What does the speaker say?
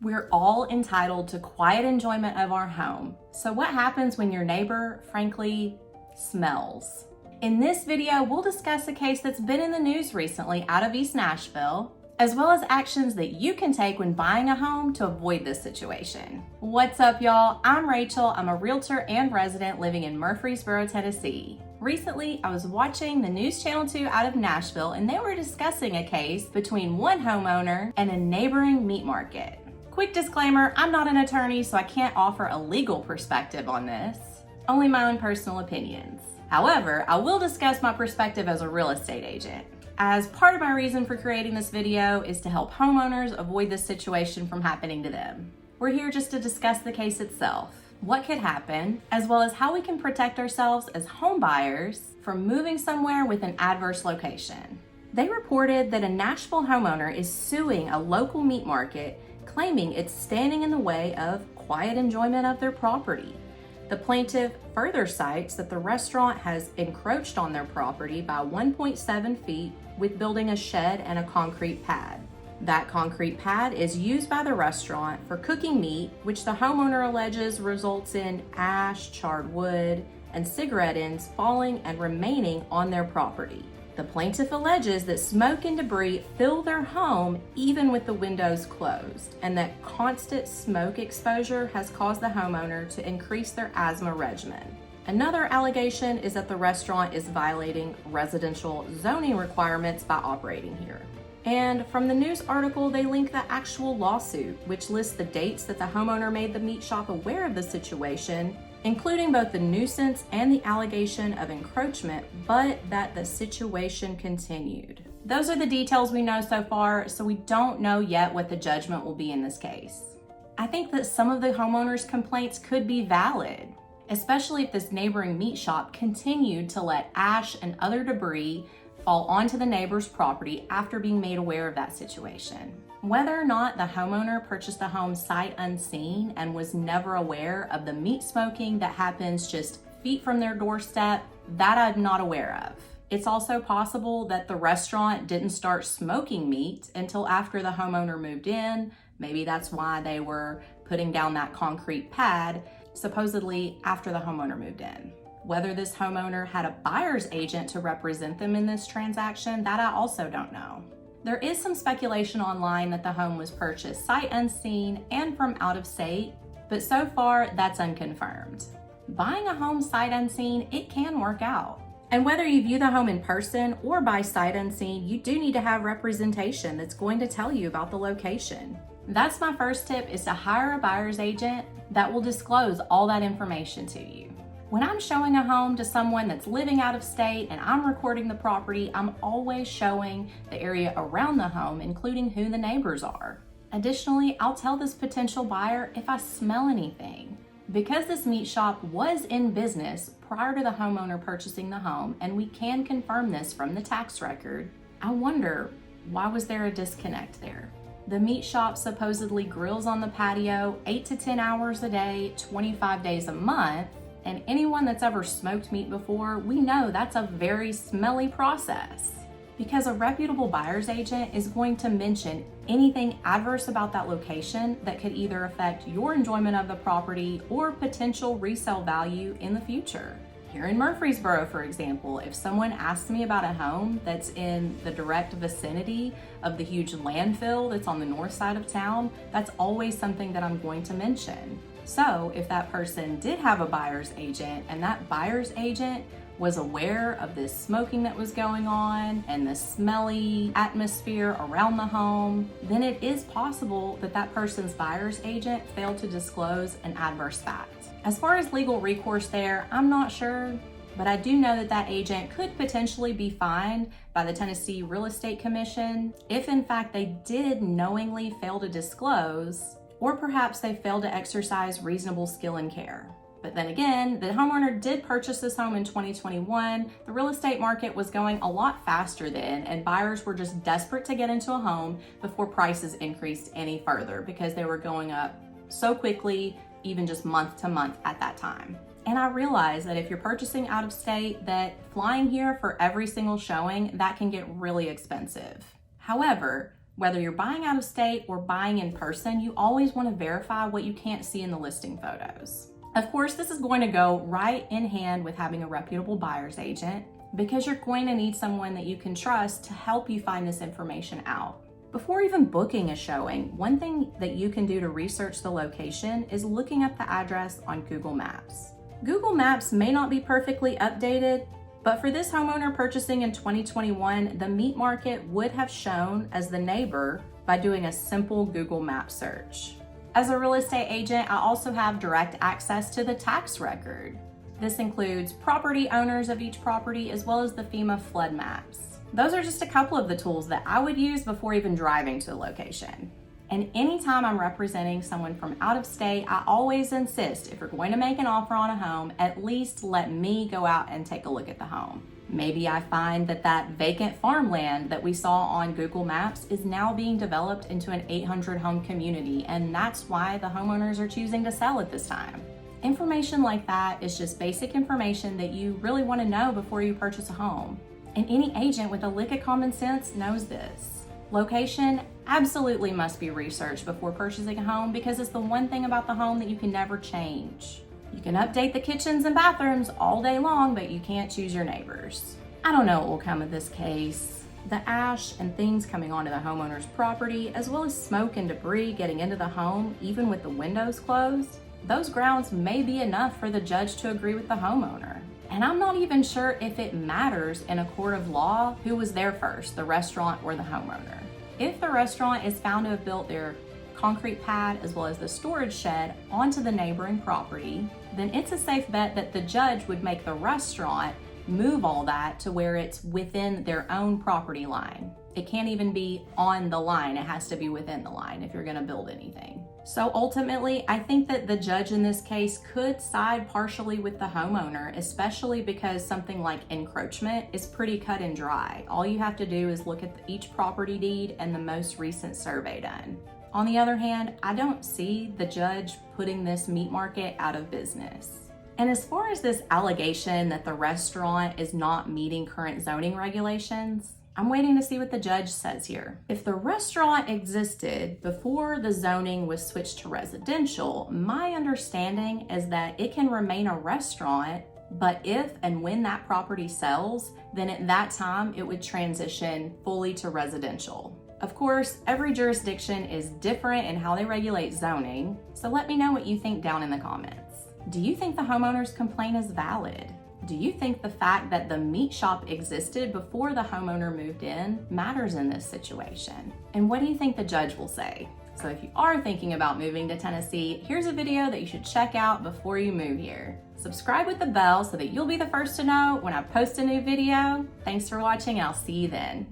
We're all entitled to quiet enjoyment of our home. So what happens when your neighbor, frankly, smells? In this video, we'll discuss a case that's been in the news recently out of East Nashville, as well as actions that you can take when buying a home to avoid this situation. What's up, y'all? I'm Rachel. I'm a realtor and resident living in Murfreesboro, Tennessee. Recently, I was watching the News Channel 2 out of Nashville, and they were discussing a case between one homeowner and a neighboring meat market. Quick disclaimer, I'm not an attorney, so I can't offer a legal perspective on this, only my own personal opinions. However, I will discuss my perspective as a real estate agent, as part of my reason for creating this video is to help homeowners avoid this situation from happening to them. We're here just to discuss the case itself, what could happen, as well as how we can protect ourselves as home buyers from moving somewhere with an adverse location. They reported that a Nashville homeowner is suing a local meat market, claiming it's standing in the way of quiet enjoyment of their property. The plaintiff further cites that the restaurant has encroached on their property by 1.7 feet with building a shed and a concrete pad. That concrete pad is used by the restaurant for cooking meat, which the homeowner alleges results in ash, charred wood, and cigarette ends falling and remaining on their property. The plaintiff alleges that smoke and debris fill their home even with the windows closed, and that constant smoke exposure has caused the homeowner to increase their asthma regimen. Another allegation is that the restaurant is violating residential zoning requirements by operating here. And from the news article, they link the actual lawsuit, which lists the dates that the homeowner made the meat shop aware of the situation, including both the nuisance and the allegation of encroachment, but that the situation continued. Those are the details we know so far, so we don't know yet what the judgment will be in this case. I think that some of the homeowner's complaints could be valid, especially if this neighboring meat shop continued to let ash and other debris fall onto the neighbor's property after being made aware of that situation. Whether or not the homeowner purchased the home sight unseen and was never aware of the meat smoking that happens just feet from their doorstep, that I'm not aware of. It's also possible that the restaurant didn't start smoking meat until after the homeowner moved in. Maybe that's why they were putting down that concrete pad, supposedly after the homeowner moved in. Whether this homeowner had a buyer's agent to represent them in this transaction, that I also don't know. There is some speculation online that the home was purchased sight unseen and from out of state, but so far that's unconfirmed. Buying a home sight unseen, it can work out. And whether you view the home in person or by sight unseen, you do need to have representation that's going to tell you about the location. That's my first tip, is to hire a buyer's agent that will disclose all that information to you. When I'm showing a home to someone that's living out of state and I'm recording the property, I'm always showing the area around the home, including who the neighbors are. Additionally, I'll tell this potential buyer if I smell anything. Because this meat shop was in business prior to the homeowner purchasing the home, and we can confirm this from the tax record, I wonder, why was there a disconnect there? The meat shop supposedly grills on the patio 8 to 10 hours a day, 25 days a month, and anyone that's ever smoked meat before, we know that's a very smelly process. Because a reputable buyer's agent is going to mention anything adverse about that location that could either affect your enjoyment of the property or potential resale value in the future. Here in Murfreesboro, for example, if someone asks me about a home that's in the direct vicinity of the huge landfill that's on the north side of town, that's always something that I'm going to mention. So if that person did have a buyer's agent and that buyer's agent was aware of this smoking that was going on and the smelly atmosphere around the home, then it is possible that that person's buyer's agent failed to disclose an adverse fact. As far as legal recourse there, I'm not sure, but I do know that that agent could potentially be fined by the Tennessee Real Estate Commission if in fact they did knowingly fail to disclose, or perhaps they failed to exercise reasonable skill and care. But then again, the homeowner did purchase this home in 2021. The real estate market was going a lot faster then, and buyers were just desperate to get into a home before prices increased any further because they were going up so quickly, even just month to month at that time. And I realize that if you're purchasing out of state, that flying here for every single showing, that can get really expensive. However, Whether you're buying out of state or buying in person, you always want to verify what you can't see in the listing photos. Of course, this is going to go right in hand with having a reputable buyer's agent because you're going to need someone that you can trust to help you find this information out. Before even booking a showing, one thing that you can do to research the location is looking up the address on Google Maps. Google Maps may not be perfectly updated, but for this homeowner purchasing in 2021, the meat market would have shown as the neighbor by doing a simple Google Map search. As a real estate agent, I also have direct access to the tax record. This includes property owners of each property as well as the FEMA flood maps. Those are just a couple of the tools that I would use before even driving to a location. And anytime I'm representing someone from out of state, I always insist if you're going to make an offer on a home, at least let me go out and take a look at the home. Maybe I find that vacant farmland that we saw on Google Maps is now being developed into an 800 home community, and that's why the homeowners are choosing to sell at this time. Information like that is just basic information that you really want to know before you purchase a home. And any agent with a lick of common sense knows this. Location absolutely must be researched before purchasing a home because it's the one thing about the home that you can never change. You can update the kitchens and bathrooms all day long, but you can't choose your neighbors. I don't know what will come of this case. The ash and things coming onto the homeowner's property, as well as smoke and debris getting into the home, even with the windows closed, those grounds may be enough for the judge to agree with the homeowner. And I'm not even sure if it matters in a court of law who was there first, the restaurant or the homeowner. If the restaurant is found to have built their concrete pad as well as the storage shed onto the neighboring property, then it's a safe bet that the judge would make the restaurant move all that to where it's within their own property line. It can't even be on the line, it has to be within the line if you're gonna build anything. So ultimately, I think that the judge in this case could side partially with the homeowner, especially because something like encroachment is pretty cut and dry. All you have to do is look at each property deed and the most recent survey done. On the other hand, I don't see the judge putting this meat market out of business. And as far as this allegation that the restaurant is not meeting current zoning regulations, I'm waiting to see what the judge says here. If the restaurant existed before the zoning was switched to residential, my understanding is that it can remain a restaurant, but if and when that property sells, then at that time it would transition fully to residential. Of course, every jurisdiction is different in how they regulate zoning, so let me know what you think down in the comments. Do you think the homeowner's complaint is valid? Do you think the fact that the meat shop existed before the homeowner moved in matters in this situation? And what do you think the judge will say? So if you are thinking about moving to Tennessee, here's a video that you should check out before you move here. Subscribe with the bell so that you'll be the first to know when I post a new video. Thanks for watching, and I'll see you then.